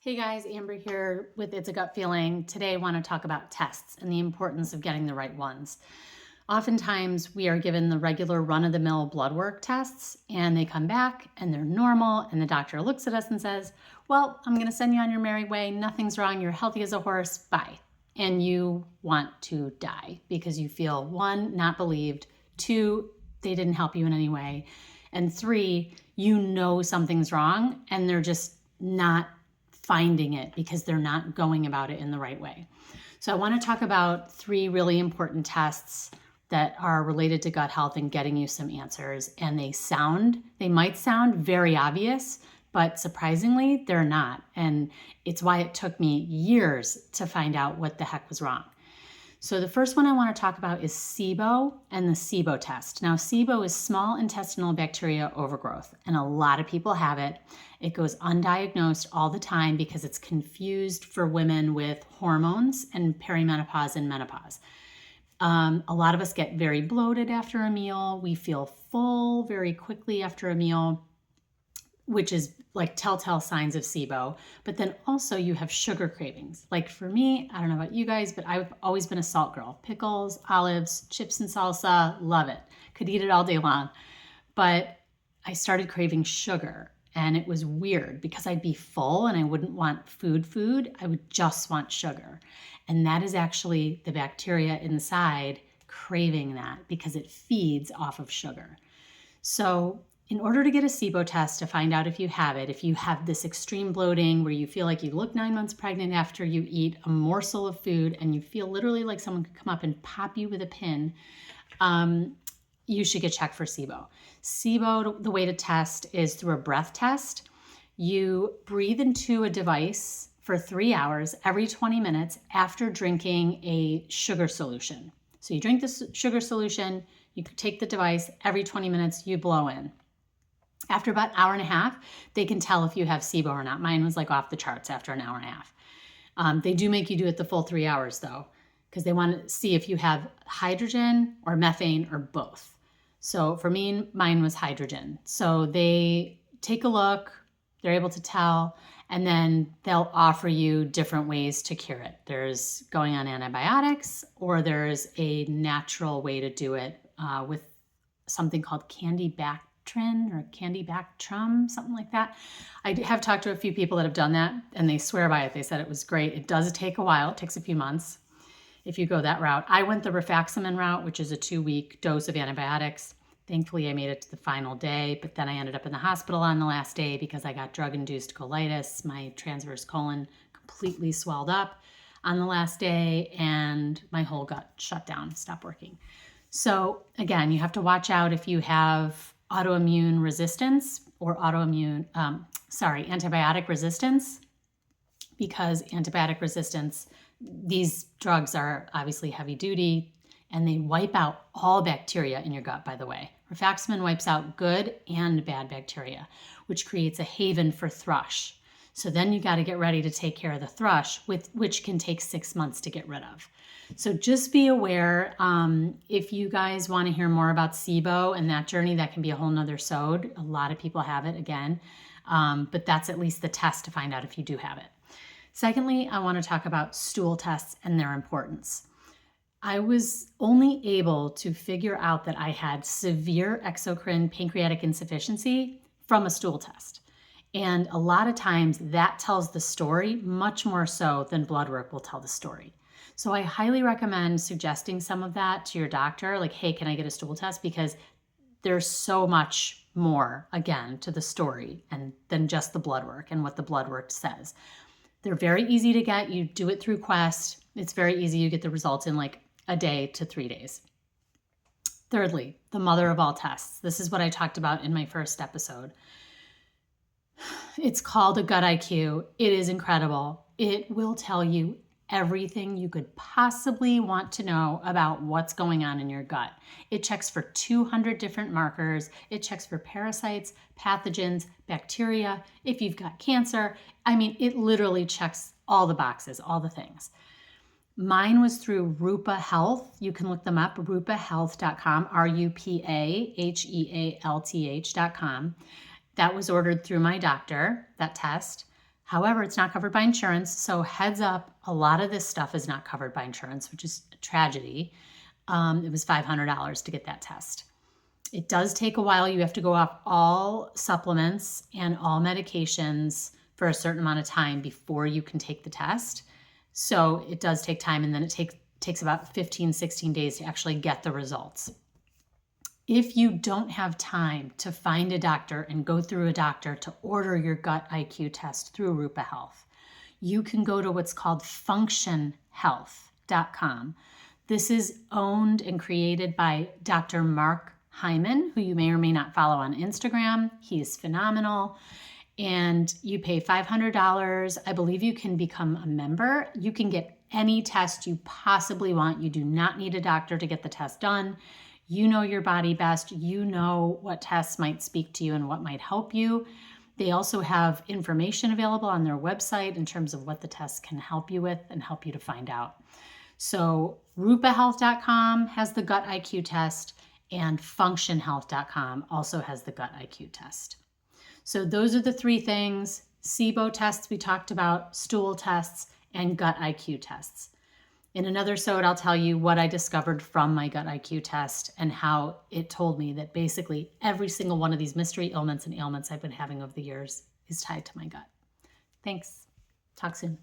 Hey guys, Amber here with It's a Gut Feeling. Today I want to talk about tests and the importance of getting the right ones. Oftentimes we are given the regular run-of-the-mill blood work tests and they come back and they're normal and the doctor looks at us and says, well, I'm going to send you on your merry way. Nothing's wrong. You're healthy as a horse. Bye. And you want to die because you feel, one, not believed, two, they didn't help you in any way, and three, you know something's wrong and they're just not finding it because they're not going about it in the right way. So I want to talk about three really important tests that are related to gut health and getting you some answers. And they might sound very obvious, but surprisingly, they're not. And it's why it took me years to find out what the heck was wrong. So the first one I want to talk about is SIBO and the SIBO test. Now, SIBO is small intestinal bacteria overgrowth, and a lot of people have it. It goes undiagnosed all the time because it's confused for women with hormones and perimenopause and menopause. A lot of us get very bloated after a meal. We feel full very quickly after a meal, which is like telltale signs of SIBO. But then also you have sugar cravings. Like for me, I don't know about you guys, but I've always been a salt girl. Pickles, olives, chips and salsa, love it. Could eat it all day long. But I started craving sugar and it was weird because I'd be full and I wouldn't want food. I would just want sugar. And that is actually the bacteria inside craving that because it feeds off of sugar. So in order to get a SIBO test to find out if you have it, if you have this extreme bloating where you feel like you look 9 months pregnant after you eat a morsel of food and you feel literally like someone could come up and pop you with a pin, you should get checked for SIBO. SIBO, the way to test is through a breath test. You breathe into a device for 3 hours every 20 minutes after drinking a sugar solution. So you drink the sugar solution, you take the device, every 20 minutes you blow in. After about an hour and a half, they can tell if you have SIBO or not. Mine was like off the charts after an hour and a half. They do make you do it the full 3 hours though, because they want to see if you have hydrogen or methane or both. So for me, mine was hydrogen. So they take a look, they're able to tell, and then they'll offer you different ways to cure it. There's going on antibiotics, or there's a natural way to do it with something called Candibactrin or Candibactrum, something like that. I have talked to a few people that have done that, and they swear by it. They said it was great. It does take a while. It takes a few months if you go that route. I went the rifaximin route, which is a 2-week dose of antibiotics. Thankfully, I made it to the final day, but then I ended up in the hospital on the last day because I got drug-induced colitis. My transverse colon completely swelled up on the last day, and my whole gut shut down, stopped working. So again, you have to watch out if you have autoimmune resistance or antibiotic resistance, because antibiotic resistance, these drugs are obviously heavy duty and they wipe out all bacteria in your gut, by the way. Rifaximin wipes out good and bad bacteria, which creates a haven for thrush. So then you got to get ready to take care of the thrush, which can take 6 months to get rid of. So just be aware, if you guys want to hear more about SIBO and that journey, that can be a whole nother sode. A lot of people have it again, but that's at least the test to find out if you do have it. Secondly, I want to talk about stool tests and their importance. I was only able to figure out that I had severe exocrine pancreatic insufficiency from a stool test. And a lot of times that tells the story much more so than blood work will tell the story. So I highly recommend suggesting some of that to your doctor, like, hey, can I get a stool test? Because there's so much more, again, to the story than just the blood work and what the blood work says. They're very easy to get. You do it through Quest. It's very easy. You get the results in like a day to 3 days. Thirdly, the mother of all tests. This is what I talked about in my first episode. It's called a gut IQ. It is incredible. It will tell you everything you could possibly want to know about what's going on in your gut. It checks for 200 different markers. It checks for parasites, pathogens, bacteria, if you've got cancer. I mean, it literally checks all the boxes, all the things. Mine was through Rupa Health. You can look them up, rupahealth.com, rupahealth.com. That was ordered through my doctor, that test. However, it's not covered by insurance. So heads up, a lot of this stuff is not covered by insurance, which is a tragedy. It was $500 to get that test. It does take a while. You have to go off all supplements and all medications for a certain amount of time before you can take the test. So it does take time, and then it takes about 15, 16 days to actually get the results. If you don't have time to find a doctor and go through a doctor to order your gut IQ test through Rupa Health, you can go to what's called functionhealth.com. This is owned and created by Dr. Mark Hyman, who you may or may not follow on Instagram. He is phenomenal. And you pay $500. I believe you can become a member. You can get any test you possibly want. You do not need a doctor to get the test done. You know your body best. You know what tests might speak to you and what might help you. They also have information available on their website in terms of what the tests can help you with and help you to find out. So rupahealth.com has the gut IQ test, and functionhealth.com also has the gut IQ test. So those are the three things: SIBO tests we talked about, stool tests, and gut IQ tests. In another episode, I'll tell you what I discovered from my gut IQ test and how it told me that basically every single one of these mystery ailments and ailments I've been having over the years is tied to my gut. Thanks. Talk soon.